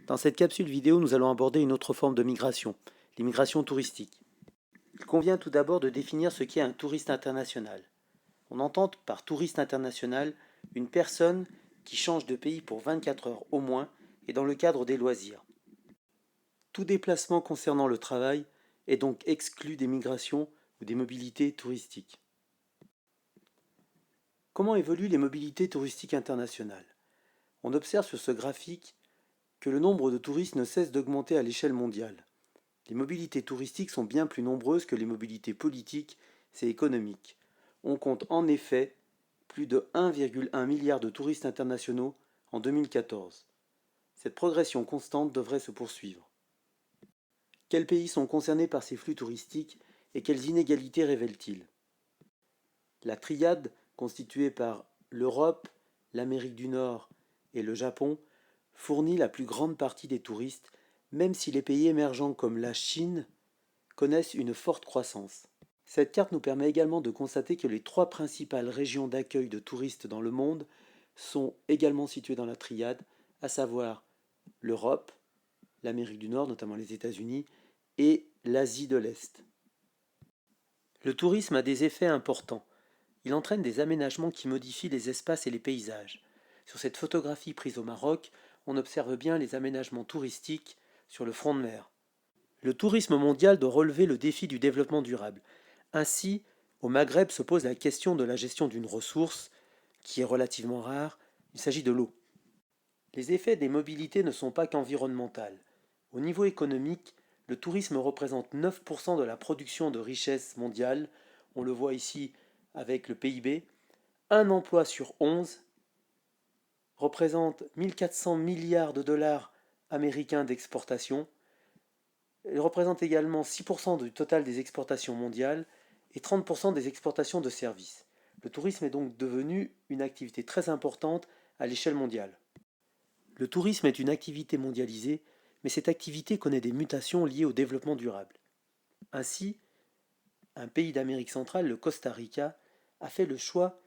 Dans cette capsule vidéo, nous allons aborder une autre forme de migration, l'immigration touristique. Il convient tout d'abord de définir ce qu'est un touriste international. On entend par touriste international une personne qui change de pays pour 24 heures au moins et dans le cadre des loisirs. Tout déplacement concernant le travail est donc exclu des migrations ou des mobilités touristiques. Comment évoluent les mobilités touristiques internationales? On observe sur ce graphique que le nombre de touristes ne cesse d'augmenter à l'échelle mondiale. Les mobilités touristiques sont bien plus nombreuses que les mobilités politiques et économiques. On compte en effet plus de 1,1 milliard de touristes internationaux en 2014. Cette progression constante devrait se poursuivre. Quels pays sont concernés par ces flux touristiques et quelles inégalités révèlent-ils? La triade, constituée par l'Europe, l'Amérique du Nord et le Japon, fournit la plus grande partie des touristes, même si les pays émergents comme la Chine connaissent une forte croissance. Cette carte nous permet également de constater que les trois principales régions d'accueil de touristes dans le monde sont également situées dans la triade, à savoir l'Europe, l'Amérique du Nord, notamment les États-Unis, et l'Asie de l'Est. Le tourisme a des effets importants. Il entraîne des aménagements qui modifient les espaces et les paysages. Sur cette photographie prise au Maroc, on observe bien les aménagements touristiques sur le front de mer. Le tourisme mondial doit relever le défi du développement durable. Ainsi, au Maghreb se pose la question de la gestion d'une ressource qui est relativement rare, il s'agit de l'eau. Les effets des mobilités ne sont pas qu'environnementaux. Au niveau économique, le tourisme représente 9% de la production de richesse mondiale, on le voit ici avec le PIB. Un emploi sur 11 représente 1400 milliards de dollars américains d'exportation. Il représente également 6% du total des exportations mondiales et 30% des exportations de services. Le tourisme est donc devenu une activité très importante à l'échelle mondiale. Le tourisme est une activité mondialisée, mais cette activité connaît des mutations liées au développement durable. Ainsi, un pays d'Amérique centrale, le Costa Rica, a fait le choix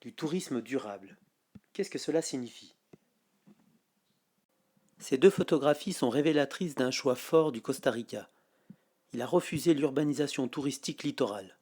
du tourisme durable. Qu'est-ce que cela signifie? Ces deux photographies sont révélatrices d'un choix fort du Costa Rica. Il a refusé l'urbanisation touristique littorale.